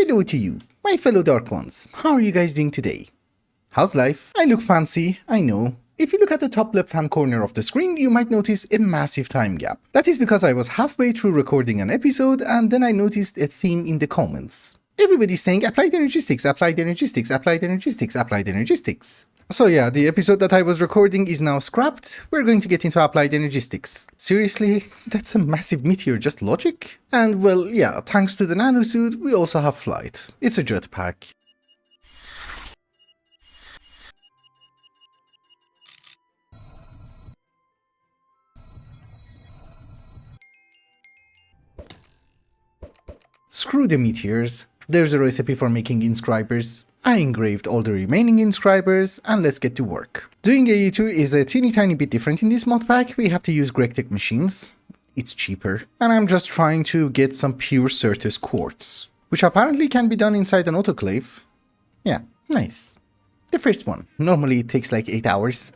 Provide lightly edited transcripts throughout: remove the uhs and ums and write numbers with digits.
Hello to you, my fellow Dark Ones. How are you guys doing today? How's life? I look fancy, I know. If you look at the top left-hand corner of the screen, you might notice a massive time gap. That is because I was halfway through recording an episode and then I noticed a theme in the comments. Everybody's saying applied Energistics, applied Energistics, applied Energistics, applied Energistics. So yeah, the episode that I was recording is now scrapped. We're going to get into applied Energistics. Seriously? That's a massive meteor, just logic? And well, yeah, thanks to the nanosuit, we also have flight. It's a jetpack. Screw the meteors. There's a recipe for making inscribers. I engraved all the remaining inscribers, and let's get to work. Doing AE2 is a teeny tiny bit different in this mod pack. We have to use GregTech machines. It's cheaper. And I'm just trying to get some pure Certus quartz, which apparently can be done inside an autoclave. Yeah, nice. The first one. Normally it takes like 8 hours.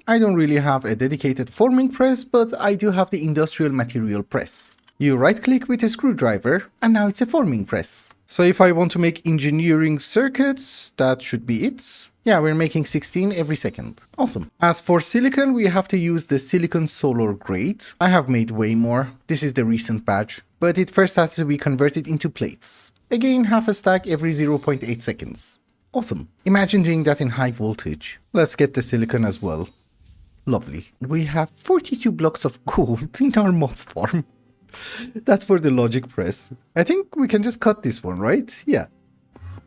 I don't really have a dedicated forming press, but I do have the industrial material press. You right-click with a screwdriver, and now it's a forming press. So if I want to make engineering circuits, that should be it. Yeah, we're making 16 every second. Awesome. As for silicon, we have to use the silicon solar grade. I have made way more. This is the recent batch. But it first has to be converted into plates. Again, half a stack every 0.8 seconds. Awesome. Imagine doing that in high voltage. Let's get the silicon as well. Lovely. We have 42 blocks of gold in our mod farm. That's for the logic press. I think we can just cut this one, right? Yeah.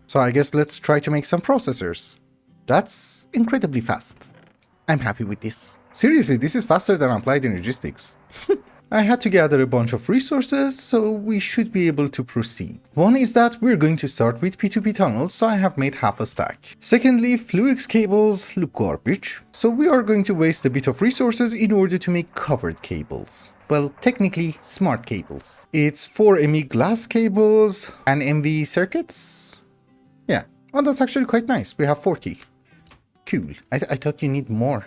So I guess let's try to make some processors. That's incredibly fast. I'm happy with this. Seriously, this is faster than applied Energistics. I had to gather a bunch of resources, so we should be able to proceed. One is that we're going to start with P2P tunnels, so I have made half a stack. Secondly, Fluix cables look garbage, so we are going to waste a bit of resources in order to make covered cables. Well, technically, smart cables. It's 4 ME glass cables and MV circuits. Yeah, well, that's actually quite nice. We have 40. Cool. I thought you need more.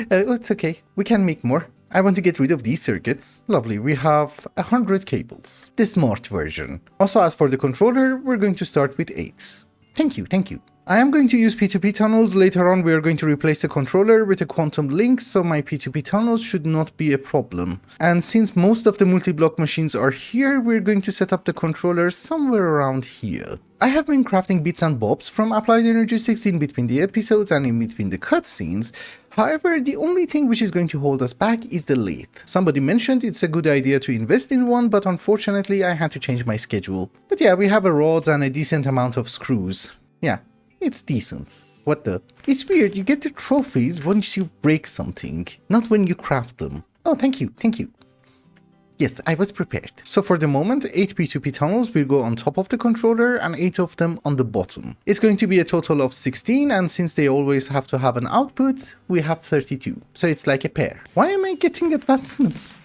It's okay. We can make more. I want to get rid of these circuits. Lovely, we have 100 cables. The smart version. Also, as for the controller, we're going to start with 8. Thank you, thank you. I am going to use P2P tunnels. Later on, we are going to replace the controller with a quantum link, so my P2P tunnels should not be a problem. And since most of the multi-block machines are here, we're going to set up the controller somewhere around here. I have been crafting bits and bobs from Applied Energistics in between the episodes and in between the cutscenes. However, the only thing which is going to hold us back is the lathe. Somebody mentioned it's a good idea to invest in one, but unfortunately I had to change my schedule. But yeah, we have a rods and a decent amount of screws. Yeah. It's decent. What the? It's weird, you get the trophies once you break something, not when you craft them. Oh, thank you, thank you. Yes, I was prepared. So for the moment, 8 P2P tunnels will go on top of the controller and 8 of them on the bottom. It's going to be a total of 16, and since they always have to have an output, we have 32. So it's like a pair. Why am I getting advancements?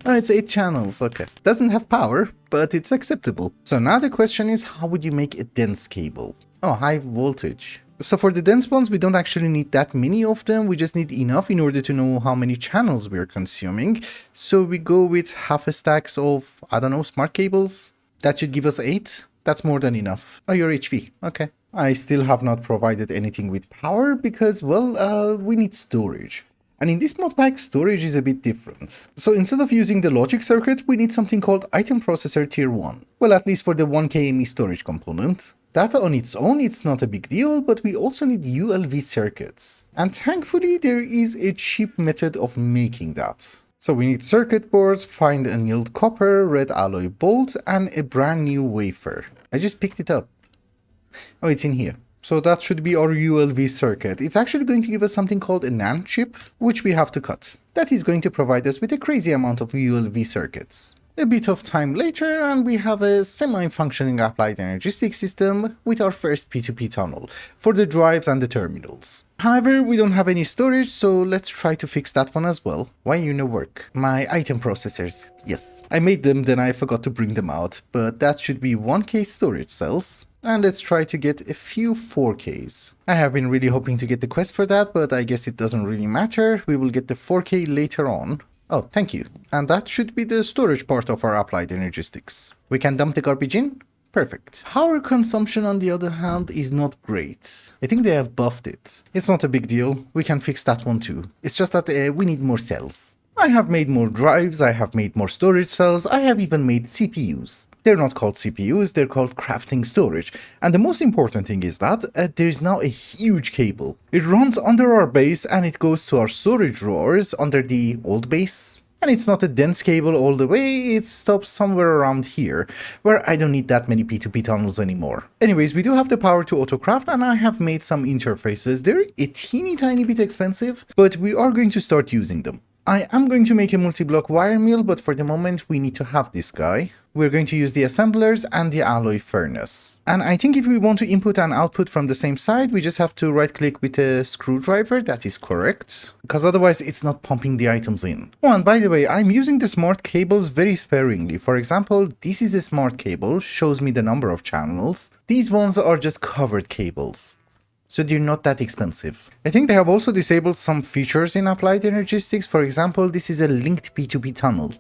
Oh, it's 8 channels, okay. Doesn't have power, but it's acceptable. So now the question is, how would you make a dense cable? Oh, high voltage. So for the dense ones, we don't actually need that many of them. We just need enough in order to know how many channels we're consuming. So we go with half a stacks of, I don't know, smart cables. That should give us 8. That's more than enough. Oh, you're HV. Okay. I still have not provided anything with power because, well, we need storage. And in this mod pack, storage is a bit different. So instead of using the logic circuit, we need something called item processor tier 1. Well, at least for the 1K ME storage component. That on its own, it's not a big deal, but we also need ULV circuits. And thankfully, there is a cheap method of making that. So we need circuit boards, find annealed copper, red alloy bolt, and a brand new wafer. I just picked it up. Oh, it's in here. So that should be our ULV circuit. It's actually going to give us something called a NAND chip, which we have to cut. That is going to provide us with a crazy amount of ULV circuits. A bit of time later and we have a semi-functioning applied Energistics system with our first P2P tunnel for the drives and the terminals. However, we don't have any storage, so let's try to fix that one as well. Why you no work? My item processors. Yes, I made them, then I forgot to bring them out, but that should be 1K storage cells. And let's try to get a few 4Ks. I have been really hoping to get the quest for that, but I guess it doesn't really matter. We will get the 4K later on. Oh, thank you. And that should be the storage part of our applied Energistics. We can dump the garbage in? Perfect. Power consumption, on the other hand, is not great. I think they have buffed it. It's not a big deal. We can fix that one too. It's just that we need more cells. I have made more drives, I have made more storage cells, I have even made CPUs. They're not called CPUs, they're called crafting storage. And the most important thing is that there is now a huge cable. It runs under our base and it goes to our storage drawers under the old base. And it's not a dense cable all the way, it stops somewhere around here, where I don't need that many P2P tunnels anymore. Anyways, we do have the power to Autocraft and I have made some interfaces. They're a teeny tiny bit expensive, but we are going to start using them. I am going to make a multi-block wire mill, but for the moment we need to have this guy. We're going to use the assemblers and the alloy furnace. And I think if we want to input and output from the same side, we just have to right click with a screwdriver. That is correct, because otherwise it's not pumping the items in. Oh, and by the way, I'm using the smart cables very sparingly. For example, this is a smart cable, shows me the number of channels. These ones are just covered cables, so they're not that expensive. I think they have also disabled some features in Applied Energistics. For example, this is a linked P2P tunnel,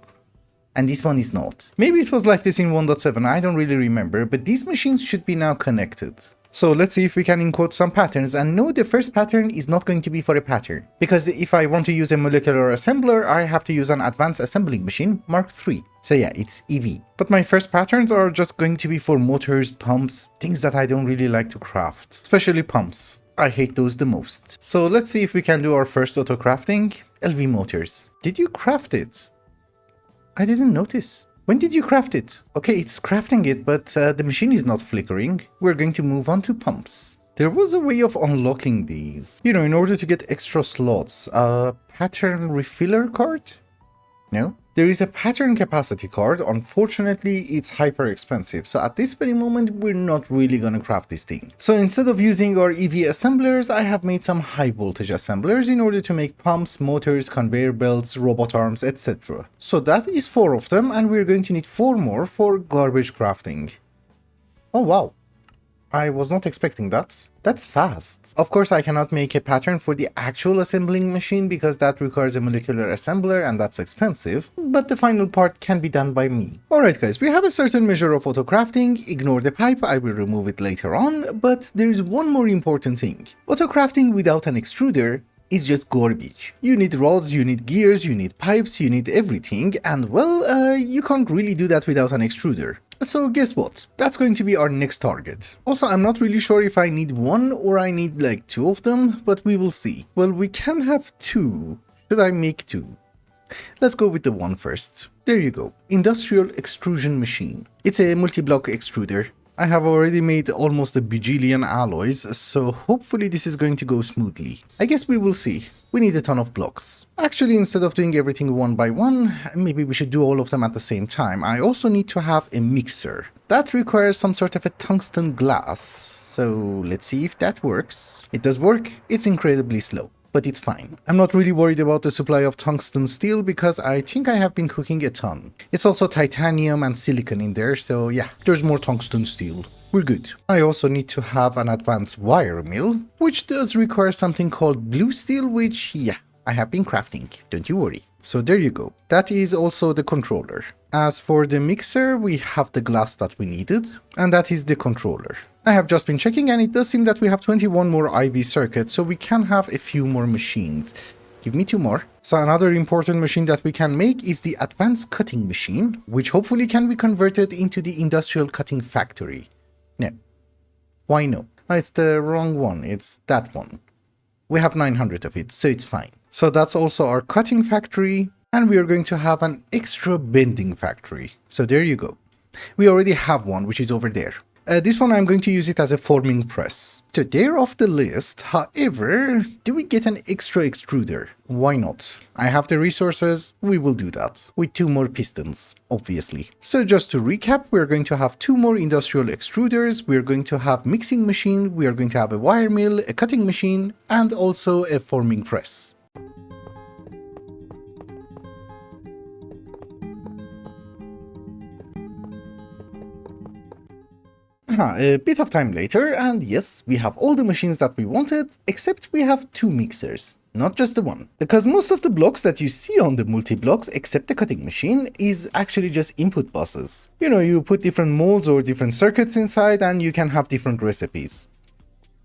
and this one is not. Maybe it was like this in 1.7, I don't really remember, but these machines should be now connected. So let's see if we can encode some patterns, and no, the first pattern is not going to be for a pattern, because if I want to use a molecular assembler, I have to use an advanced assembling machine, Mark III. So yeah, it's EV. But my first patterns are just going to be for motors, pumps, things that I don't really like to craft, especially pumps. I hate those the most. So let's see if we can do our first auto crafting. LV motors. Did you craft it? I didn't notice. When did you craft it? Okay, it's crafting it, but the machine is not flickering. We're going to move on to pumps. There was a way of unlocking these. You know, in order to get extra slots. Pattern refiller card? No? There is a pattern capacity card. Unfortunately, it's hyper expensive. So at this very moment, we're not really gonna craft this thing. So instead of using our EV assemblers, I have made some high voltage assemblers in order to make pumps, motors, conveyor belts, robot arms, etc. So that is 4 of them, and we're going to need 4 more for garbage crafting. Oh wow. I was not expecting that. That's fast. Of course, I cannot make a pattern for the actual assembling machine because that requires a molecular assembler and that's expensive, but the final part can be done by me. Alright guys, we have a certain measure of auto crafting. Ignore the pipe, I will remove it later on, but there is one more important thing. Auto crafting without an extruder is just garbage. You need rods, you need gears, you need pipes, you need everything, and well, you can't really do that without an extruder. So guess what? That's going to be our next target. Also, I'm not really sure if I need 1 or I need like 2 of them, but we will see. Well, we can have 2. Should I make 2? Let's go with the 1 first. There you go. Industrial extrusion machine. It's a multi-block extruder. I have already made almost a bajillion alloys, so hopefully this is going to go smoothly. I guess we will see. We need a ton of blocks. Actually, instead of doing everything one by one, maybe we should do all of them at the same time. I also need to have a mixer. That requires some sort of a tungsten glass, so let's see if that works. It does work. It's incredibly slow, but it's fine. I'm not really worried about the supply of tungsten steel because I think I have been cooking a ton. It's also titanium and silicon in there, so yeah, there's more tungsten steel. We're good. I also need to have an advanced wire mill, which does require something called blue steel, which, yeah, I have been crafting, don't you worry. So there you go. That is also the controller. As for the mixer, we have the glass that we needed, and that is the controller. I have just been checking and it does seem that we have 21 more IV circuits, so we can have a few more machines. Give me 2 more. So another important machine that we can make is the advanced cutting machine, which hopefully can be converted into the industrial cutting factory. No. Why no? It's the wrong one, it's that one. We have 900 of it, so it's fine. So that's also our cutting factory, and we are going to have an extra bending factory. So there you go. We already have one, which is over there. This one I'm going to use it as a forming press. So they're off the list. However, do we get an extra extruder? Why not? I have the resources, we will do that. With 2 more pistons, obviously. So just to recap, we're going to have 2 more industrial extruders, we're going to have mixing machine, we are going to have a wire mill, a cutting machine, and also a forming press. A bit of time later, and yes, we have all the machines that we wanted, except we have 2 mixers. not just the one. Because most of the blocks that you see on the multi-blocks, except the cutting machine, is actually just input buses. You know, you put different molds or different circuits inside and you can have different recipes.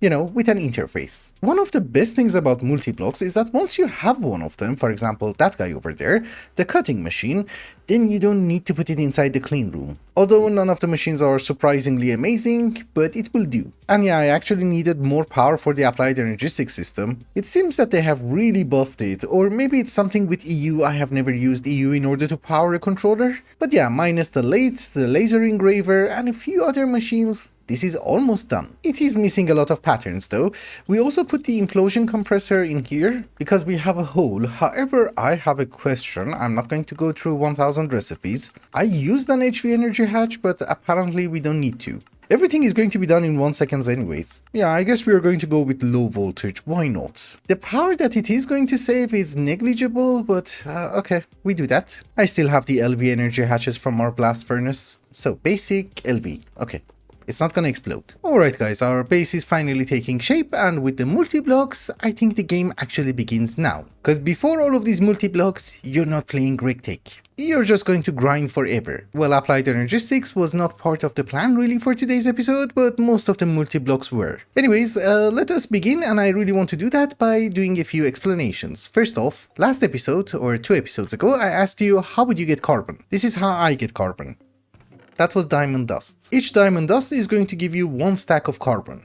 You know, with an interface. One of the best things about multi-blocks is that once you have one of them, for example that guy over there, the cutting machine, then you don't need to put it inside the clean room. Although none of the machines are surprisingly amazing, but it will do. And yeah, I actually needed more power for the applied Energistics system. It seems that they have really buffed it, or maybe it's something with EU. I have never used EU in order to power a controller. But yeah, minus the lathe, the laser engraver, and a few other machines, this is almost done. It is missing a lot of patterns though. We also put the implosion compressor in here because we have a hole. However, I have a question. I'm not going to go through 1000 recipes. I used an HV energy hatch, but apparently we don't need to. Everything is going to be done in 1 second anyways. Yeah, I guess we are going to go with low voltage. Why not? The power that it is going to save is negligible, but okay, we do that. I still have the LV energy hatches from our blast furnace. So basic LV. Okay. It's not gonna explode. Alright guys, our base is finally taking shape, and with the multi-blocks, I think the game actually begins now. Cause before all of these multi-blocks, you're not playing GregTech. You're just going to grind forever. Well, applied Energistics was not part of the plan really for today's episode, but most of the multi-blocks were. Anyways, let us begin, and I really want to do that by doing a few explanations. First off, last episode, or 2 episodes ago, I asked you how would you get carbon. This is how I get carbon. That was diamond dust. Each diamond dust is going to give you 1 stack of carbon.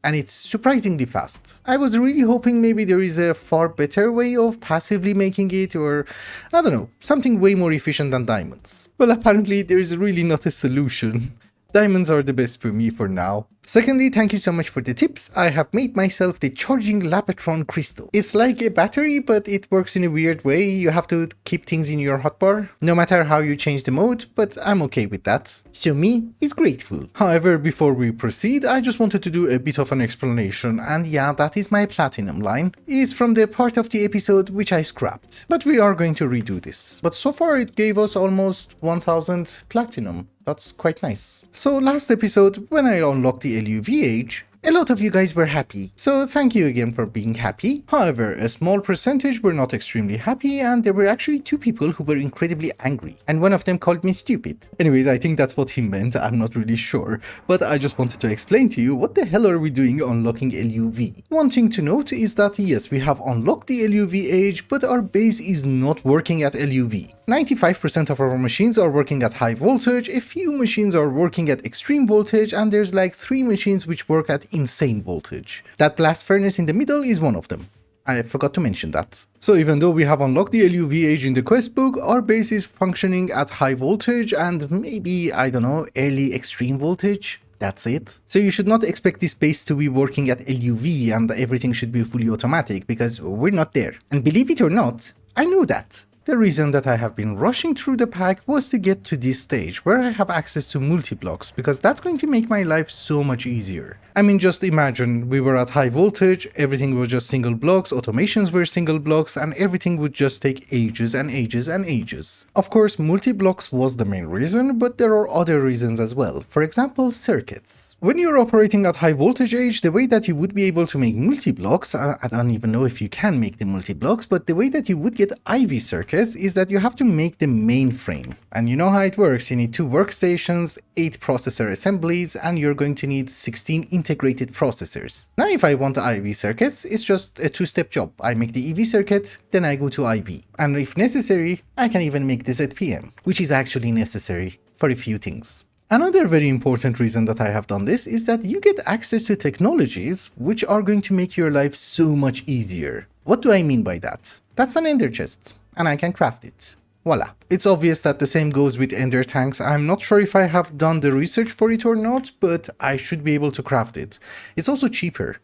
And it's surprisingly fast. I was really hoping maybe there is a far better way of passively making it, or I don't know, something way more efficient than diamonds. Well, apparently there is really not a solution. Diamonds are the best for me for now. Secondly, thank you so much for the tips. I have made myself the charging Lapatron crystal. It's like a battery, but it works in a weird way. You have to keep things in your hotbar, no matter how you change the mode, but I'm okay with that. So me is grateful. However, before we proceed, I just wanted to do a bit of an explanation, and yeah, that is my platinum line. It's from the part of the episode which I scrapped. But we are going to redo this. But so far it gave us almost 1000 platinum. That's quite nice. So last episode, when I unlocked the LUVH, a lot of you guys were happy, so thank you again for being happy. However, a small percentage were not extremely happy, and there were actually 2 people who were incredibly angry, and one of them called me stupid. Anyways, I think that's what he meant, I'm not really sure, but I just wanted to explain to you what the hell are we doing unlocking LUV. One thing to note is that yes, we have unlocked the LUVH, but our base is not working at LUV. 95% of our machines are working at high voltage, a few machines are working at extreme voltage, and there's like 3 machines which work at insane voltage. That blast furnace in the middle is one of them. I forgot to mention that. So even though we have unlocked the LUVH in the quest book, our base is functioning at high voltage and maybe, I don't know, early extreme voltage. That's it. So you should not expect this base to be working at LUV and everything should be fully automatic, because we're not there. And believe it or not, I know that. The reason that I have been rushing through the pack was to get to this stage where I have access to multi-blocks, because that's going to make my life so much easier. I mean, just imagine we were at high voltage, everything was just single blocks, automations were single blocks, and everything would just take ages and ages and ages. Of course, multi-blocks was the main reason, but there are other reasons as well. For example, circuits. When you're operating at high voltage age, the way that you would be able to make multi-blocks, I don't even know if you can make the multi-blocks, but the way that you would get IV circuits is that you have to make the mainframe. And you know how it works, you need 2 workstations, 8 processor assemblies, and you're going to need 16 integrated processors. Now if I want IV circuits, it's just a 2-step job. I make the EV circuit, then I go to IV. And if necessary, I can even make the ZPM, which is actually necessary for a few things. Another very important reason that I have done this is that you get access to technologies which are going to make your life so much easier. What do I mean by that? That's an ender chest, and I can craft it. Voila. It's obvious that the same goes with ender tanks. I'm not sure if I have done the research for it or not, but I should be able to craft it. It's also cheaper.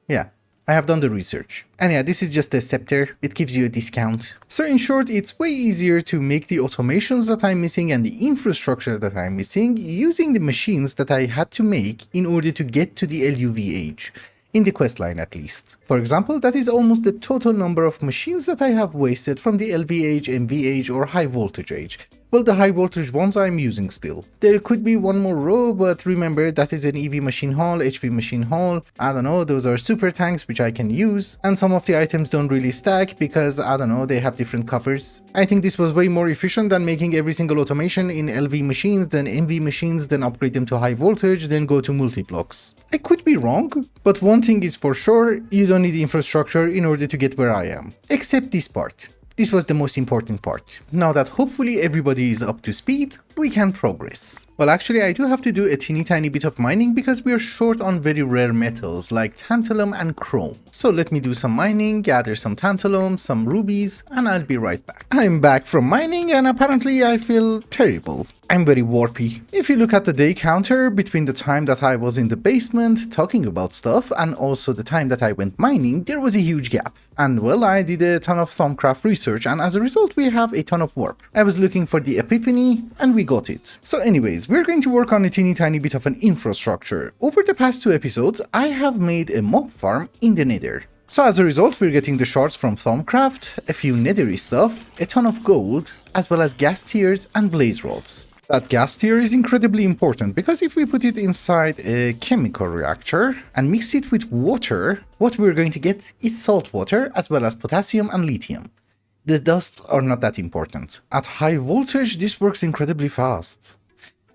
Yeah, I have done the research. And yeah, this is just a scepter. It gives you a discount. So in short, it's way easier to make the automations that I'm missing and the infrastructure that I'm missing using the machines that I had to make in order to get to the LUVH. In the quest line at least. For example, that is almost the total number of machines that I have wasted from the LVH, MVH or high voltage age. Well, the high voltage ones I'm using still. There could be one more row, but remember that is an EV machine hall, HV machine hall. I don't know, those are super tanks which I can use. And some of the items don't really stack because, I don't know, they have different covers. I think this was way more efficient than making every single automation in LV machines, then MV machines, then upgrade them to high voltage, then go to multiblocks. I could be wrong, but one thing is for sure, you don't need infrastructure in order to get where I am. Except this part. This was the most important part. Now that hopefully everybody is up to speed, we can progress. Well, actually I do have to do a teeny tiny bit of mining because we are short on very rare metals like tantalum and chrome. So let me do some mining, gather some tantalum, some rubies, and I'll be right back. I'm back from mining and apparently I feel terrible. I'm very warpy. If you look at the day counter between the time that I was in the basement talking about stuff and also the time that I went mining, there was a huge gap. And well, I did a ton of Thaumcraft research and as a result we have a ton of warp. I was looking for the Epiphany and we got it. So anyways, we're going to work on a teeny tiny bit of an infrastructure. Over the past 2 episodes, I have made a mob farm in the nether. So as a result, we're getting the shards from Thaumcraft, a few nethery stuff, a ton of gold, as well as gas tiers and blaze rods. That gas tier is incredibly important because if we put it inside a chemical reactor and mix it with water, what we're going to get is salt water as well as potassium and lithium. The dusts are not that important. At high voltage, this works incredibly fast.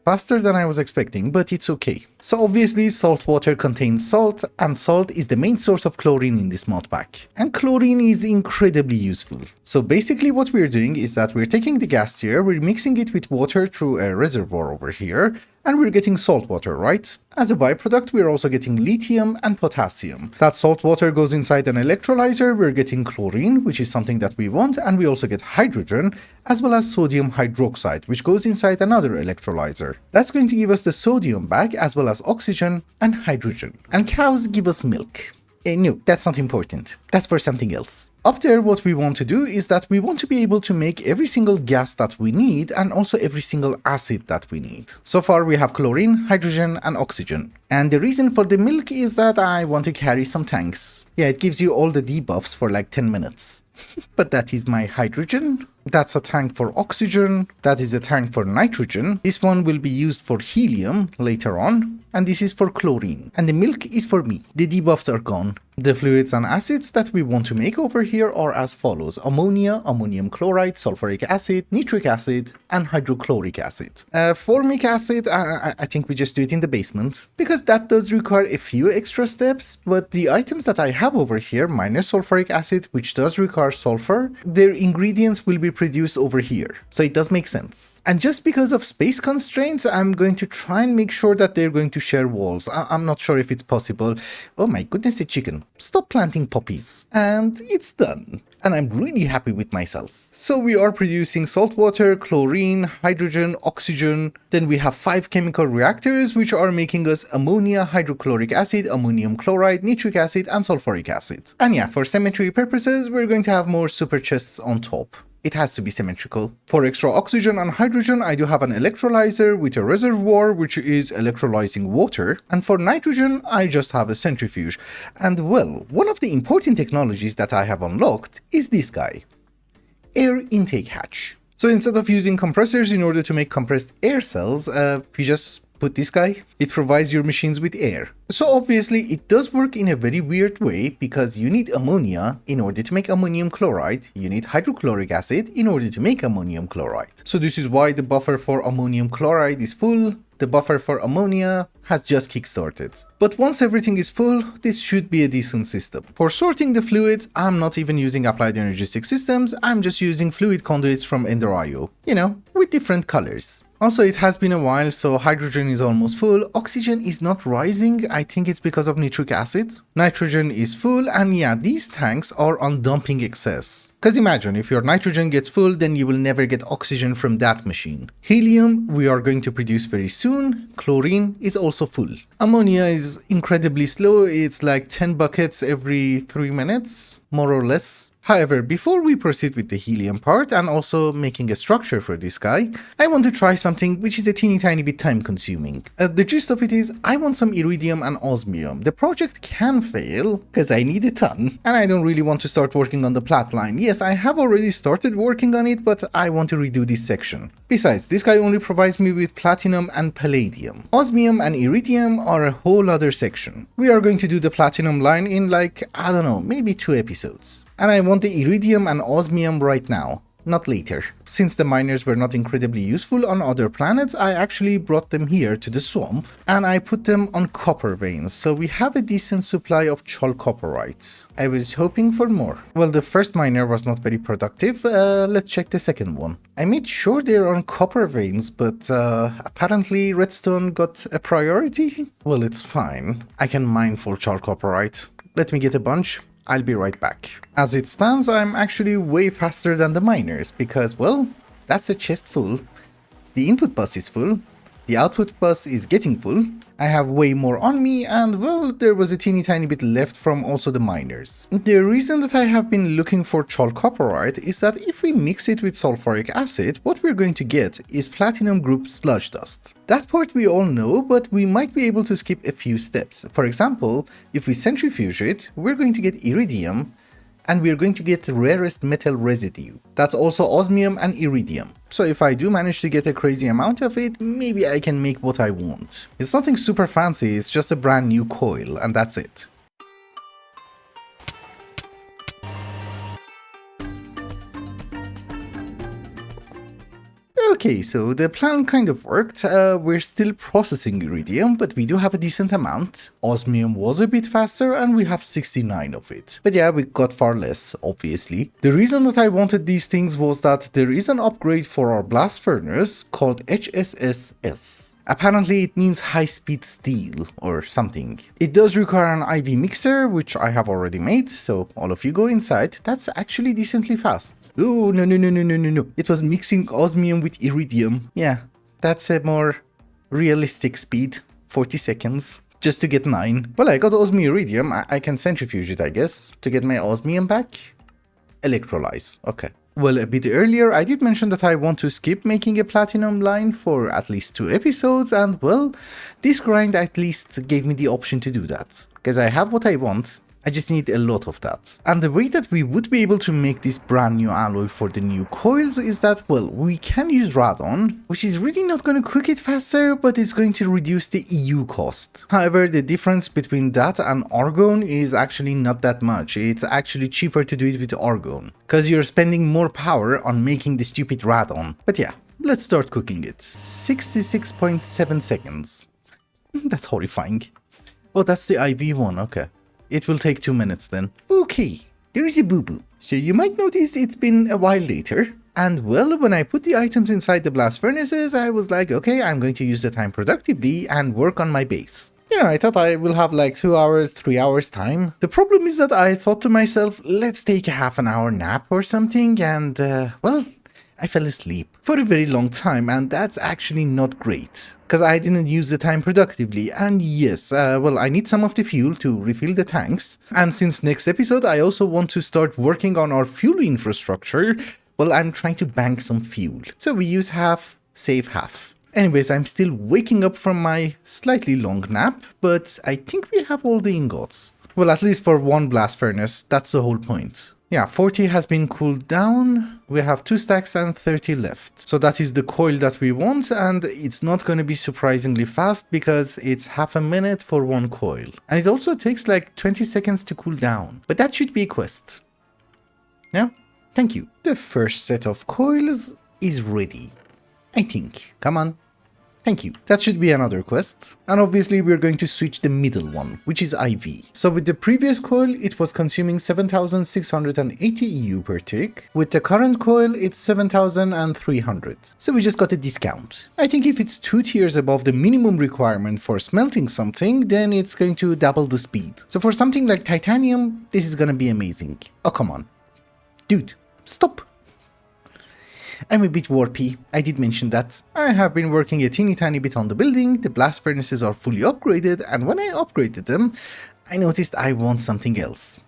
Faster than I was expecting, but it's okay. So obviously salt water contains salt, and salt is the main source of chlorine in this mod pack. And chlorine is incredibly useful. So basically what we're doing is that we're taking the gas tier, we're mixing it with water through a reservoir over here, and we're getting salt water, right? As a byproduct, we're also getting lithium and potassium. That salt water goes inside an electrolyzer, we're getting chlorine, which is something that we want, and we also get hydrogen, as well as sodium hydroxide, which goes inside another electrolyzer. That's going to give us the sodium back, as well as oxygen and hydrogen. And cows give us milk. No, that's not important. That's for something else. Up there, what we want to do is that we want to be able to make every single gas that we need and also every single acid that we need. So far, we have chlorine, hydrogen, and oxygen. And the reason for the milk is that I want to carry some tanks. Yeah, it gives you all the debuffs for like 10 minutes. But that is my hydrogen. That's a tank for oxygen. That is a tank for nitrogen. This one will be used for helium later on. And this is for chlorine. And the milk is for me. The debuffs are gone. The fluids and acids that we want to make over here are as follows: ammonia, ammonium chloride, sulfuric acid, nitric acid, and hydrochloric acid. Formic acid, I think we just do it in the basement, because that does require a few extra steps, but the items that I have over here, minus sulfuric acid, which does require sulfur, their ingredients will be produced over here. So it does make sense. And just because of space constraints, I'm going to try and make sure that they're going to share walls. I'm not sure if it's possible. Oh my goodness, a chicken. Stop planting poppies. And it's done. And I'm really happy with myself. So we are producing salt water, chlorine, hydrogen, oxygen. Then we have 5 chemical reactors which are making us ammonia, hydrochloric acid, ammonium chloride, nitric acid, and sulfuric acid. And yeah, for symmetry purposes, we're going to have more super chests on top. It has to be symmetrical. For extra oxygen and hydrogen, I do have an electrolyzer with a reservoir which is electrolyzing water. And for nitrogen, I just have a centrifuge. And well, one of the important technologies that I have unlocked is this guy. Air intake hatch. So instead of using compressors in order to make compressed air cells, you just put this guy. It provides your machines with air. So obviously it does work in a very weird way because you need ammonia in order to make ammonium chloride. You need hydrochloric acid in order to make ammonium chloride. So this is why the buffer for ammonium chloride is full. The buffer for ammonia has just kickstarted. But once everything is full, this should be a decent system. For sorting the fluids, I'm not even using applied Energistics systems, I'm just using fluid conduits from Ender.io. You know, with different colors. Also, it has been a while, so hydrogen is almost full. Oxygen is not rising. I think it's because of nitric acid. Nitrogen is full, and yeah, these tanks are on dumping excess. Because imagine, if your nitrogen gets full, then you will never get oxygen from that machine. Helium, we are going to produce very soon. Chlorine is also full. Ammonia is incredibly slow. It's like 10 buckets every 3 minutes, more or less. However, before we proceed with the helium part and also making a structure for this guy, I want to try something which is a teeny tiny bit time consuming. The gist of it is I want some iridium and osmium. The project can fail because I need a ton and I don't really want to start working on the plat line. Yes, I have already started working on it, but I want to redo this section. Besides, this guy only provides me with platinum and palladium. Osmium and iridium are a whole other section. We are going to do the platinum line in like, I don't know, maybe 2 episodes. And I want the iridium and osmium right now, not later. Since the miners were not incredibly useful on other planets, I actually brought them here to the swamp and I put them on copper veins, so we have a decent supply of chalcopyrite. I was hoping for more. Well, the first miner was not very productive. Let's check the second one. I made sure they're on copper veins, but apparently redstone got a priority? Well, it's fine. I can mine for chalcopyrite. Let me get a bunch. I'll be right back. As it stands, I'm actually way faster than the miners because, well, that's a chest full. The input bus is full. The output bus is getting full. I have way more on me and, well, there was a teeny tiny bit left from also the miners. The reason that I have been looking for chalcopyrite is that if we mix it with sulfuric acid, what we're going to get is platinum group sludge dust. That part we all know, but we might be able to skip a few steps. For example, if we centrifuge it, we're going to get iridium and we're going to get rarest metal residue. That's also osmium and iridium. So if I do manage to get a crazy amount of it, maybe I can make what I want. It's nothing super fancy, it's just a brand new coil and that's it. Okay, so the plan kind of worked. We're still processing iridium, but we do have a decent amount. Osmium was a bit faster and we have 69 of it. But yeah, we got far less, obviously. The reason that I wanted these things was that there is an upgrade for our blast furnace called HSSS. Apparently it means high-speed steel or something. It does require an IV mixer, which I have already made, so all of you go inside. That's actually decently fast. Oh, no. It was mixing osmium with iridium. Yeah, that's a more realistic speed. 40 seconds. Just to get 9. Well, I got osmium iridium. I can centrifuge it, I guess, to get my osmium back. Electrolyze. Okay. Well, a bit earlier I did mention that I want to skip making a platinum line for at least 2 episodes and, well, this grind at least gave me the option to do that. Because I have what I want, I just need a lot of that. And the way that we would be able to make this brand new alloy for the new coils is that, well, we can use radon, which is really not going to cook it faster, but it's going to reduce the EU cost. However, the difference between that and argon is actually not that much. It's actually cheaper to do it with argon, because you're spending more power on making the stupid radon. But yeah, let's start cooking it. 66.7 seconds. That's horrifying. Oh, that's the IV one, okay. It will take 2 minutes then. Okay, there is a boo-boo. So you might notice it's been a while later. And well, when I put the items inside the blast furnaces, I was like, okay, I'm going to use the time productively and work on my base. You know, I thought I will have like 2 hours, 3 hours time. The problem is that I thought to myself, let's take a half an hour nap or something and, well, I fell asleep for a very long time and that's actually not great. Because I didn't use the time productively, and yes, well, I need some of the fuel to refill the tanks. And since next episode I also want to start working on our fuel infrastructure, well, I'm trying to bank some fuel. So we use half, save half. Anyways, I'm still waking up from my slightly long nap, but I think we have all the ingots. Well, at least for one blast furnace, that's the whole point. Yeah, 40 has been cooled down, we have 2 stacks and 30 left. So that is the coil that we want and it's not going to be surprisingly fast because it's half a minute for one coil. And it also takes like 20 seconds to cool down. But that should be a quest. Yeah, thank you. The first set of coils is ready, I think. Come on. Thank you. That should be another quest. And obviously we're going to switch the middle one, which is IV. So with the previous coil, it was consuming 7,680 EU per tick. With the current coil, it's 7,300. So we just got a discount. I think if it's 2 tiers above the minimum requirement for smelting something, then it's going to double the speed. So for something like titanium, this is gonna be amazing. Oh, come on. Dude, stop. I'm a bit warpy, I did mention that. I have been working a teeny tiny bit on the building, the blast furnaces are fully upgraded, and when I upgraded them, I noticed I want something else.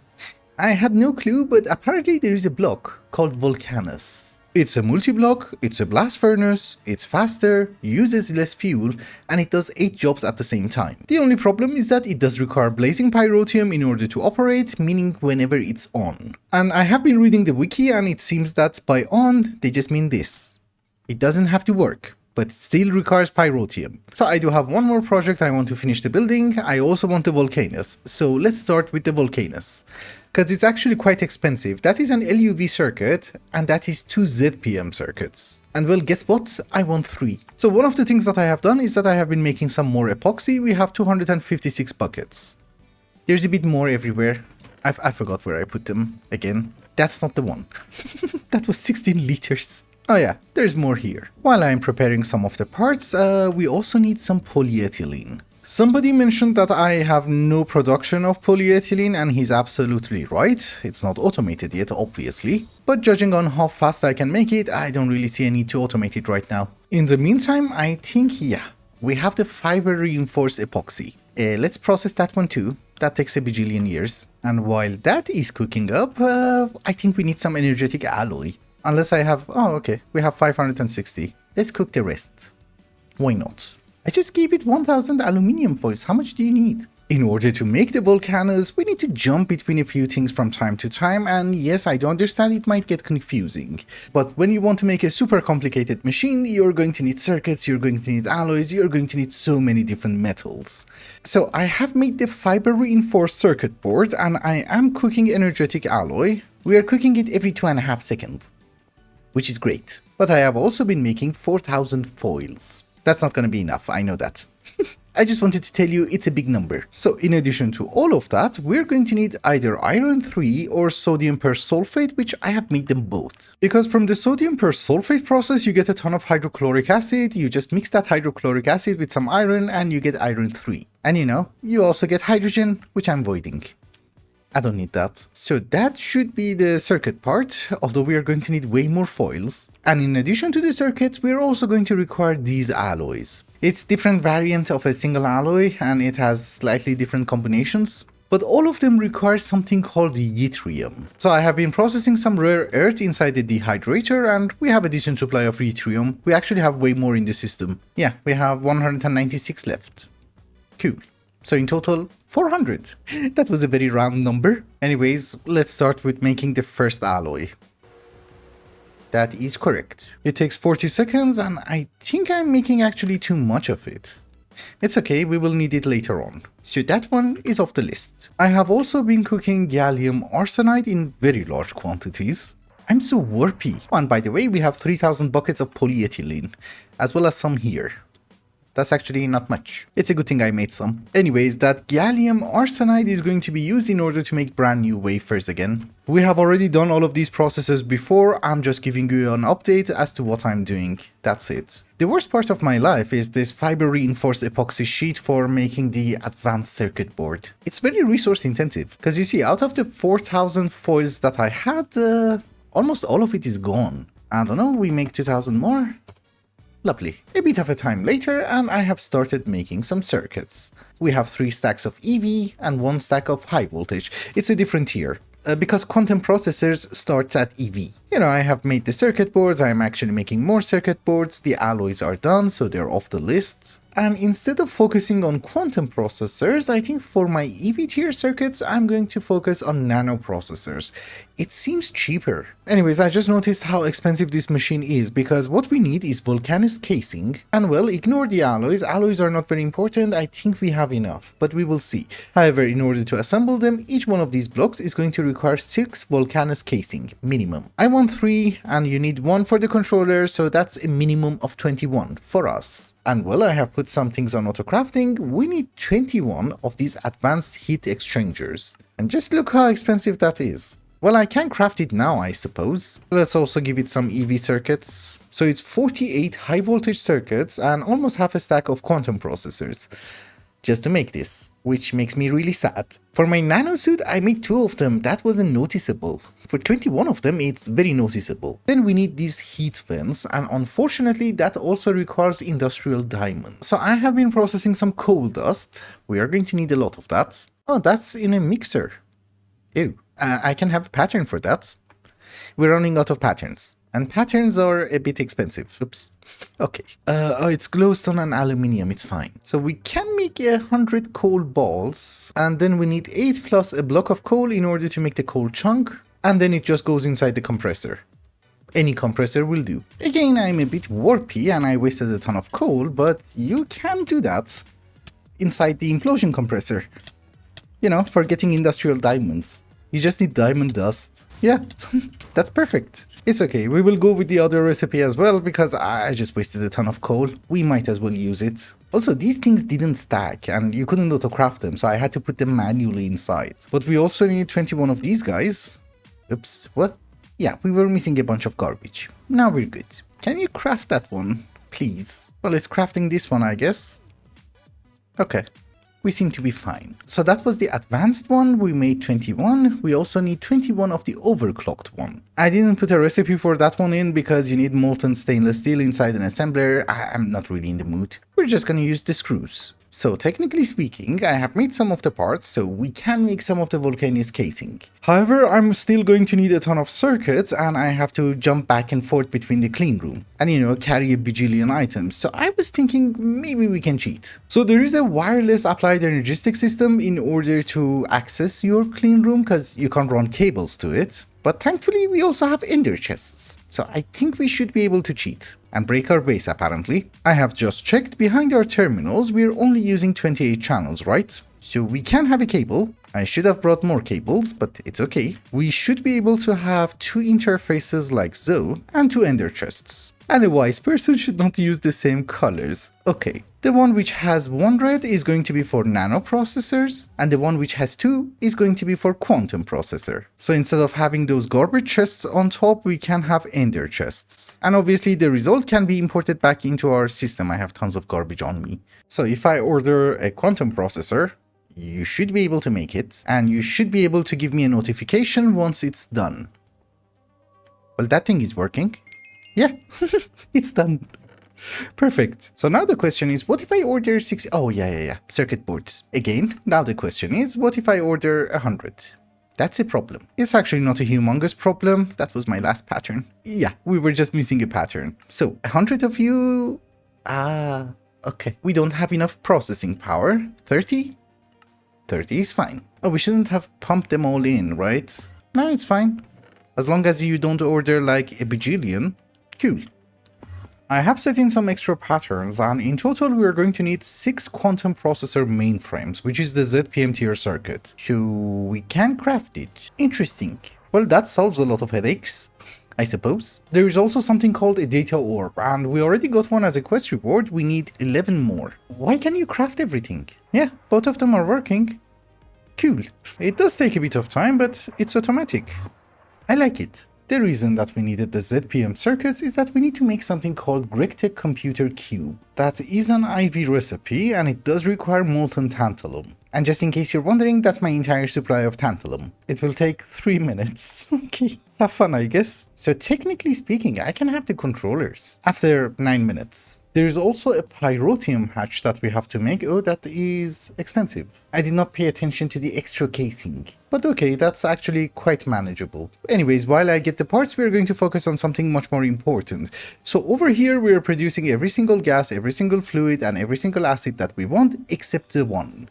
I had no clue, but apparently there is a block called Volcanus. It's a multi-block, it's a blast furnace, it's faster, uses less fuel, and it does 8 jobs at the same time. The only problem is that it does require blazing pyrotium in order to operate, meaning whenever it's on. And I have been reading the wiki and it seems that by on, they just mean this. It doesn't have to work, but it still requires pyrotium. So I do have one more project I want to finish the building. I also want the Volcanus. So let's start with the Volcanus, because it's actually quite expensive. That is an LUV circuit, and that is 2 ZPM circuits. And well, guess what? I want 3. So one of the things that I have done is that I have been making some more epoxy. We have 256 buckets. There's a bit more everywhere. I forgot where I put them again. That's not the one. That was 16 liters. Oh yeah, there's more here. While I'm preparing some of the parts, we also need some polyethylene. Somebody mentioned that I have no production of polyethylene, and he's absolutely right. It's not automated yet, obviously. But judging on how fast I can make it, I don't really see a need to automate it right now. In the meantime, I think, yeah, we have the fiber reinforced epoxy. Let's process that one too. That takes a bajillion years. And while that is cooking up, I think we need some energetic alloy. Unless I have... oh, okay. We have 560. Let's cook the rest. Why not? I just gave it 1000 aluminium foils. How much do you need? In order to make the Volcanus, we need to jump between a few things from time to time, and yes, I do understand it might get confusing. But when you want to make a super complicated machine, you're going to need circuits, you're going to need alloys, you're going to need so many different metals. So I have made the fiber reinforced circuit board, and I am cooking energetic alloy. We are cooking it every 2.5 seconds, which is great. But I have also been making 4000 foils. That's not going to be enough, I know that. I just wanted to tell you it's a big number. So in addition to all of that, we're going to need either iron 3 or sodium persulfate, which I have made them both. Because from the sodium persulfate process, you get a ton of hydrochloric acid. You just mix that hydrochloric acid with some iron and you get iron 3. And you know, you also get hydrogen, which I'm voiding. I don't need that. So that should be the circuit part, although we are going to need way more foils. And in addition to the circuits, we're also going to require these alloys. It's different variant of a single alloy and it has slightly different combinations, but all of them require something called yttrium. So I have been processing some rare earth inside the dehydrator and we have a decent supply of yttrium. We actually have way more in the system. Yeah, we have 196 left. Cool. So in total, 400. That was a very round number. Anyways, let's start with making the first alloy. That is correct. It takes 40 seconds and I think I'm making actually too much of it. It's okay, we will need it later on. So that one is off the list. I have also been cooking gallium arsenide in very large quantities. I'm so warpy. Oh, and by the way, we have 3000 buckets of polyethylene, as well as some here. That's actually not much. It's a good thing I made some. Anyways, that gallium arsenide is going to be used in order to make brand new wafers again. We have already done all of these processes before. I'm just giving you an update as to what I'm doing. That's it. The worst part of my life is this fiber reinforced epoxy sheet for making the advanced circuit board. It's very resource intensive because you see, out of the 4000 foils that I had, almost all of it is gone. I don't know, we make 2000 more. Lovely. A bit of a time later and I have started making some circuits. We have 3 stacks of EV and 1 stack of high voltage. It's a different tier, because quantum processors starts at EV. You know, I have made the circuit boards, I am actually making more circuit boards, the alloys are done, so they're off the list. And instead of focusing on quantum processors, I think for my EV tier circuits, I'm going to focus on nano processors. It seems cheaper. Anyways, I just noticed how expensive this machine is because what we need is Volcanus casing. And well, ignore the alloys. Alloys are not very important. I think we have enough, but we will see. However, in order to assemble them, each one of these blocks is going to require 6 Volcanus casing, minimum. I want 3 and you need 1 for the controller, so that's a minimum of 21 for us. And well, I have put some things on Autocrafting. We need 21 of these advanced heat exchangers. And just look how expensive that is. Well, I can craft it now, I suppose. Let's also give it some EV circuits. So it's 48 high voltage circuits and almost half a stack of quantum processors. Just to make this, which makes me really sad. For my nano suit, I made 2 of them. That wasn't noticeable. For 21 of them, it's very noticeable. Then we need these heat vents, and unfortunately, that also requires industrial diamond. So I have been processing some coal dust. We are going to need a lot of that. Oh, that's in a mixer. Ew. I can have a pattern for that. We're running out of patterns. And patterns are a bit expensive. Oops. Okay. Oh, it's glowstone and aluminium. It's fine. So we can make 100 coal balls. And then we need 8 plus a block of coal in order to make the coal chunk. And then it just goes inside the compressor. Any compressor will do. Again, I'm a bit warpy and I wasted a ton of coal, but you can do that inside the implosion compressor. You know, for getting industrial diamonds. You just need diamond dust. Yeah, that's perfect. It's okay, we will go with the other recipe as well because I just wasted a ton of coal. We might as well use it. Also, these things didn't stack and you couldn't autocraft them, so I had to put them manually inside. But we also need 21 of these guys. Oops, what? Yeah, we were missing a bunch of garbage. Now we're good. Can you craft that one, please? Well, it's crafting this one, I guess. Okay. We seem to be fine. So that was the advanced one, we made 21, we also need 21 of the overclocked one. I didn't put a recipe for that one in because you need molten stainless steel inside an assembler. I'm not really in the mood. We're just gonna use the screws. So technically speaking, I have made some of the parts, so we can make some of the Volcanus casing. However, I'm still going to need a ton of circuits and I have to jump back and forth between the clean room and, you know, carry a bajillion items. So I was thinking maybe we can cheat. So there is a wireless applied Energistics system in order to access your clean room because you can't run cables to it. But thankfully we also have ender chests, so I think we should be able to cheat and break our base apparently. I have just checked, behind our terminals we're only using 28 channels, right? So we can have a cable. I should have brought more cables, but it's okay. We should be able to have 2 interfaces like so and 2 ender chests. And a wise person should not use the same colors. Okay, the one which has 1 red is going to be for nano processors, and the one which has 2 is going to be for quantum processor. So instead of having those garbage chests on top, we can have ender chests. And obviously the result can be imported back into our system. I have tons of garbage on me. So if I order a quantum processor, you should be able to make it, and you should be able to give me a notification once it's done. Well, that thing is working. Yeah, it's done. Perfect. So now the question is, what if I order 60? Oh, yeah. Circuit boards. Again, now the question is, what if I order 100? That's a problem. It's actually not a humongous problem. That was my last pattern. Yeah, we were just missing a pattern. So 100 of you... okay. We don't have enough processing power. 30? 30 is fine. Oh, we shouldn't have pumped them all in, right? No, it's fine. As long as you don't order like a bajillion. Cool. I have set in some extra patterns, and in total we are going to need 6 quantum processor mainframes, which is the ZPM tier circuit. So we can craft it. Interesting. Well, that solves a lot of headaches, I suppose. There is also something called a data orb, and we already got one as a quest reward. We need 11 more. Why can you craft everything? Yeah, both of them are working. Cool. It does take a bit of time, but it's automatic. I like it. The reason that we needed the ZPM circuits is that we need to make something called GregTech Computer Cube. That is an IV recipe and it does require molten tantalum. And just in case you're wondering, that's my entire supply of tantalum. It will take 3 minutes. Okay, have fun I guess. So technically speaking, I can have the controllers after 9 minutes. There is also a pyrotheum hatch that we have to make. Oh, that is expensive. I did not pay attention to the extra casing. But okay, that's actually quite manageable. Anyways, while I get the parts, we're going to focus on something much more important. So over here, we're producing every single gas, every single fluid, and every single acid that we want, except the one.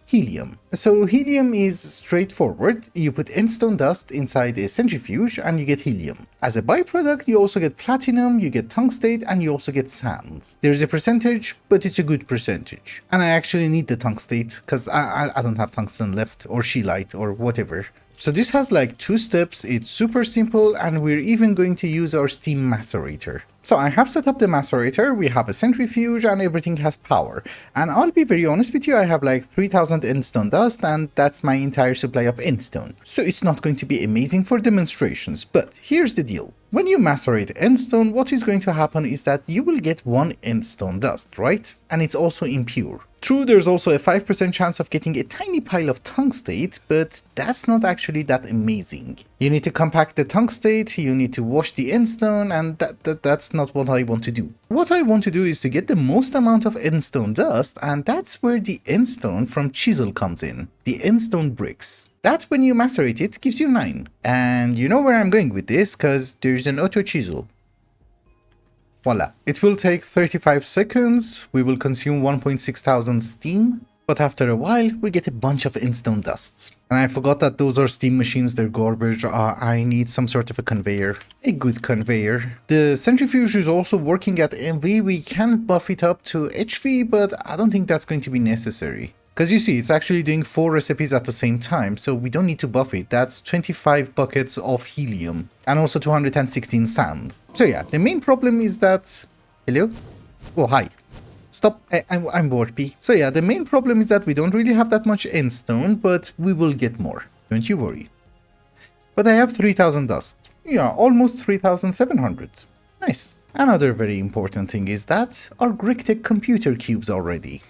Helium. So helium is straightforward. You put endstone dust inside a centrifuge and you get helium. As a byproduct, you also get platinum, you get tungstate, and you also get sand. There's a percentage, but it's a good percentage. And I actually need the tungstate because I don't have tungsten left, or scheelite, or whatever. So this has like 2 steps, it's super simple, and we're even going to use our steam macerator. So I have set up the macerator, we have a centrifuge, and everything has power. And I'll be very honest with you, I have like 3000 endstone dust, and that's my entire supply of endstone. So it's not going to be amazing for demonstrations, but here's the deal. When you macerate endstone, what is going to happen is that you will get 1 endstone dust, right? And it's also impure. True, there's also a 5% chance of getting a tiny pile of tungstate, but that's not actually that amazing. You need to compact the tungstate, you need to wash the endstone, and that's not what I want to do. What I want to do is to get the most amount of endstone dust, and that's where the endstone from chisel comes in, the endstone bricks. That, when you macerate it, gives you 9. And you know where I'm going with this, because there's an auto chisel. Voila. It will take 35 seconds, we will consume 1,600 steam, but after a while we get a bunch of endstone dusts. And I forgot that those are steam machines, they're garbage. I need some sort of a conveyor. A good conveyor. The centrifuge is also working at MV, we can buff it up to HV, but I don't think that's going to be necessary. Because you see, it's actually doing 4 recipes at the same time, so we don't need to buff it. That's 25 buckets of helium, and also 216 sand. So yeah, the main problem is that... Hello? Oh, hi. Stop, I'm warpy. So yeah, the main problem is that we don't really have that much endstone, but we will get more. Don't you worry. But I have 3000 dust. Yeah, almost 3700. Nice. Another very important thing is that our GregTech computer cubes are ready.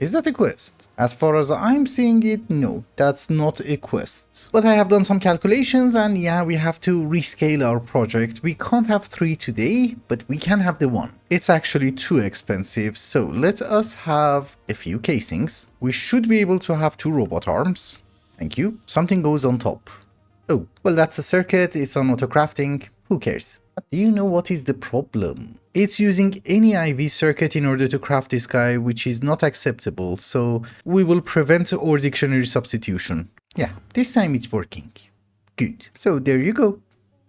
Is that a quest? As far as I'm seeing it, no, that's not a quest. But I have done some calculations and yeah, we have to rescale our project. We can't have 3 today, but we can have the 1. It's actually too expensive, so let us have a few casings. We should be able to have 2 robot arms. Thank you. Something goes on top. Oh, well that's a circuit, it's on Autocrafting. Who cares? Do you know what is the problem? It's using any IV circuit in order to craft this guy, which is not acceptable, so we will prevent or dictionary substitution. Yeah, this time it's working. Good. So there you go.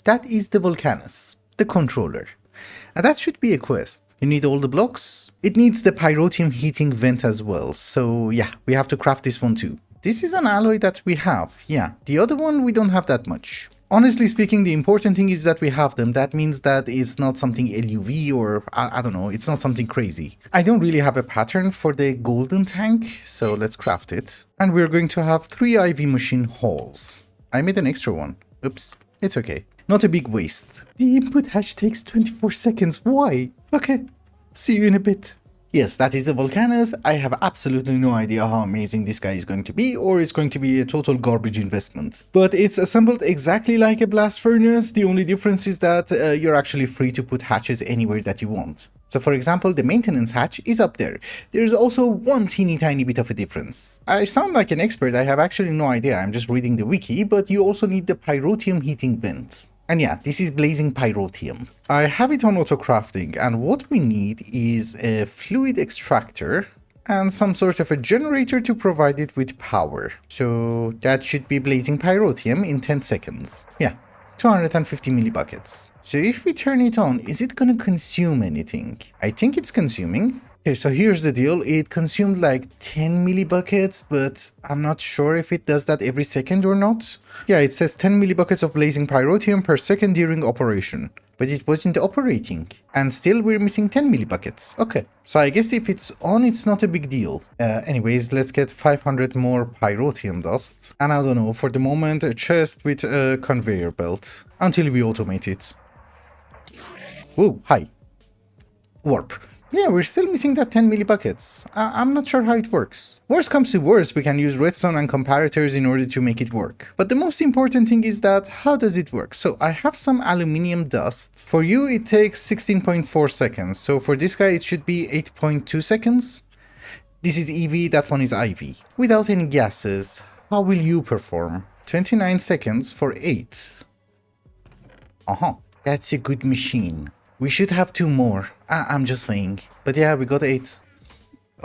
That is the Volcanus, the controller. And that should be a quest. You need all the blocks. It needs the pyrotium heating vent as well, so yeah, we have to craft this one too. This is an alloy that we have, yeah. The other one we don't have that much. Honestly speaking, the important thing is that we have them. That means that it's not something LUV or, I don't know, it's not something crazy. I don't really have a pattern for the golden tank, so let's craft it. And we're going to have 3 IV machine halls. I made an extra one. Oops, it's okay. Not a big waste. The input hash takes 24 seconds. Why? Okay, see you in a bit. Yes, that is the Volcanus. I have absolutely no idea how amazing this guy is going to be, or it's going to be a total garbage investment. But it's assembled exactly like a blast furnace. The only difference is that you're actually free to put hatches anywhere that you want. So for example, the maintenance hatch is up there. There's also one teeny tiny bit of a difference. I sound like an expert, I have actually no idea, I'm just reading the wiki, but you also need the pyrotium heating vent. And yeah, this is blazing pyrotium. I have it on Autocrafting, and what we need is a fluid extractor and some sort of a generator to provide it with power. So that should be blazing pyrotium in 10 seconds. Yeah, 250 millibuckets. So if we turn it on, is it gonna consume anything? I think it's consuming. Okay, so here's the deal. It consumed like 10 millibuckets, but I'm not sure if it does that every second or not. Yeah, it says 10 millibuckets of blazing pyrotium per second during operation, but it wasn't operating. And still we're missing 10 millibuckets. Okay, so I guess if it's on, it's not a big deal. Anyways, let's get 500 more pyrotium dust. And I don't know, for the moment, a chest with a conveyor belt until we automate it. Whoa, hi. Warp. Yeah, we're still missing that 10 millibuckets. I'm not sure how it works. Worst comes to worst, we can use redstone and comparators in order to make it work. But the most important thing is that, how does it work? So I have some aluminium dust. For you, it takes 16.4 seconds. So for this guy, it should be 8.2 seconds. This is EV, that one is IV. Without any gases, how will you perform? 29 seconds for 8. That's a good machine. We should have 2 more. I'm just saying. But yeah, we got 8.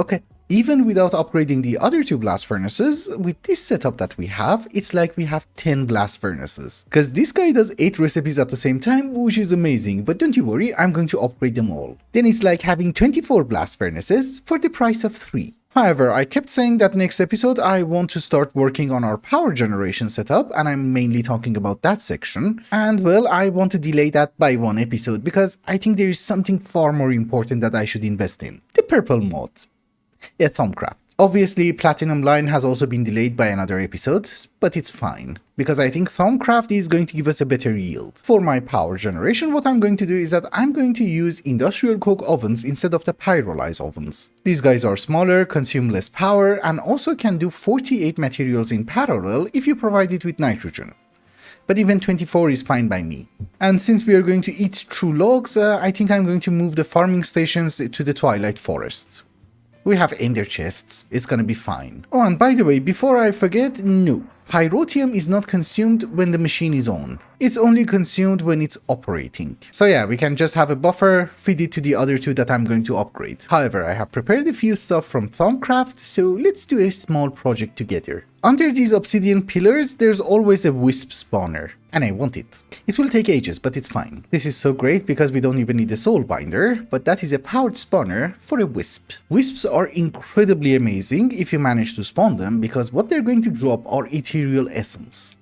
Okay. Even without upgrading the other 2 blast furnaces, with this setup that we have, it's like we have 10 blast furnaces. Because this guy does 8 recipes at the same time, which is amazing. But don't you worry, I'm going to upgrade them all. Then it's like having 24 blast furnaces for the price of 3. However, I kept saying that next episode I want to start working on our power generation setup, and I'm mainly talking about that section. And well, I want to delay that by 1 episode because I think there is something far more important that I should invest in. The purple mod. Yeah, Thaumcraft. Obviously, Platinum Line has also been delayed by another episode, but it's fine, because I think Thaumcraft is going to give us a better yield. For my power generation, what I'm going to do is that I'm going to use industrial coke ovens instead of the pyrolyze ovens. These guys are smaller, consume less power, and also can do 48 materials in parallel if you provide it with nitrogen. But even 24 is fine by me. And since we are going to eat through logs, I think I'm going to move the farming stations to the Twilight Forest. We have ender chests, it's gonna be fine. Oh, and by the way, before I forget, no. Pyrotium is not consumed when the machine is on. It's only consumed when it's operating. So yeah, we can just have a buffer, feed it to the other two that I'm going to upgrade. However, I have prepared a few stuff from Thaumcraft, so let's do a small project together. Under these obsidian pillars, there's always a wisp spawner, and I want it. It will take ages, but it's fine. This is so great because we don't even need a soul binder, but that is a powered spawner for a wisp. Wisps are incredibly amazing if you manage to spawn them, because what they're going to drop are ethereal essence.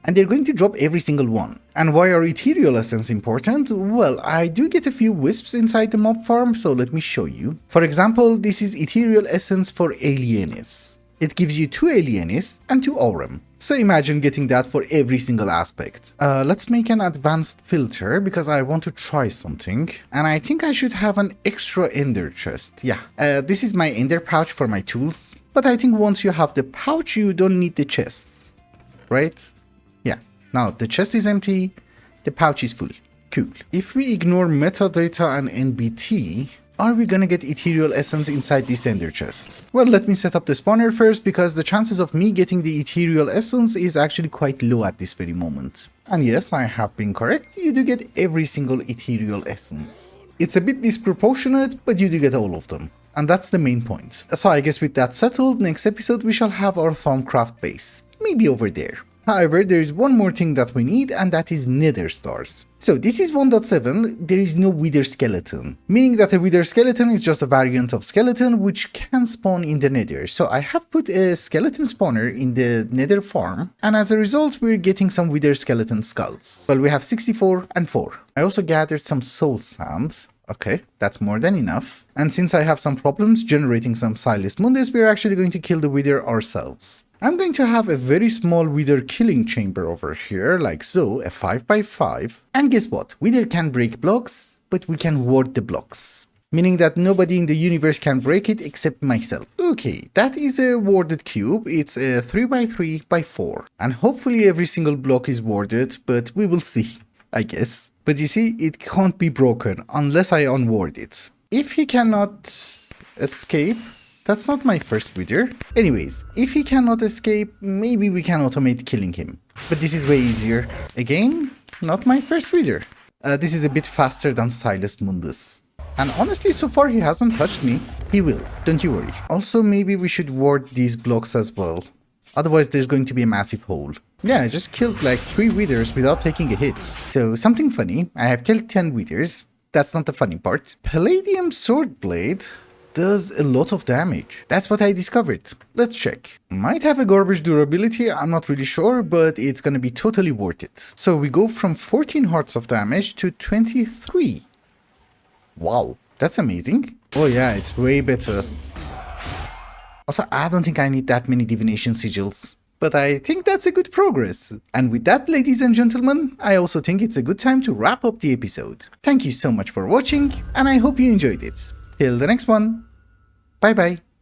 And they're going to drop every single one. And why are ethereal essence important? Well, I do get a few wisps inside the mob farm, so let me show you. For example, this is ethereal essence for Alienis. It gives you 2 Alienis and 2 Aurum. So imagine getting that for every single aspect. Let's make an advanced filter because I want to try something. And I think I should have an extra ender chest. Yeah, this is my ender pouch for my tools. But I think once you have the pouch, you don't need the chests. Right? Yeah. Now the chest is empty. The pouch is full. Cool. If we ignore metadata and NBT, are we gonna get ethereal essence inside this ender chest? Well, let me set up the spawner first because the chances of me getting the ethereal essence is actually quite low at this very moment. And yes, I have been correct, you do get every single ethereal essence. It's a bit disproportionate, but you do get all of them. And that's the main point. So I guess with that settled, next episode we shall have our Thaumcraft base. Maybe over there. However, there is one more thing that we need, and that is nether stars. So this is 1.7, there is no wither skeleton, meaning that a wither skeleton is just a variant of skeleton which can spawn in the nether. So I have put a skeleton spawner in the nether farm, and as a result we're getting some wither skeleton skulls. Well, we have 64 and 4. I also gathered some soul sand. Okay, that's more than enough. And since I have some problems generating some Silas Mundus, we're actually going to kill the wither ourselves. I'm going to have a very small wither killing chamber over here, like so, a 5x5. And guess what? Wither can break blocks, but we can ward the blocks. Meaning that nobody in the universe can break it except myself. Okay, that is a warded cube. It's a 3x3x4. And hopefully every single block is warded, but we will see, I guess. But you see, it can't be broken unless I unward it. If he cannot escape... That's not my first wither. Anyways, if he cannot escape, maybe we can automate killing him. But this is way easier. Again, not my first wither. This is a bit faster than Silas Mundus. And honestly, so far he hasn't touched me. He will, don't you worry. Also, maybe we should ward these blocks as well. Otherwise, there's going to be a massive hole. Yeah, I just killed like 3 withers without taking a hit. So, something funny. I have killed 10 withers. That's not the funny part. Palladium sword blade does a lot of damage. That's what I discovered. Let's check. Might have a garbage durability, I'm not really sure, but it's gonna be totally worth it. So we go from 14 hearts of damage to 23. Wow, that's amazing. Oh yeah, it's way better. Also, I don't think I need that many divination sigils. But I think that's a good progress. And with that, ladies and gentlemen, I also think it's a good time to wrap up the episode. Thank you so much for watching, and I hope you enjoyed it. Till the next one. Bye bye.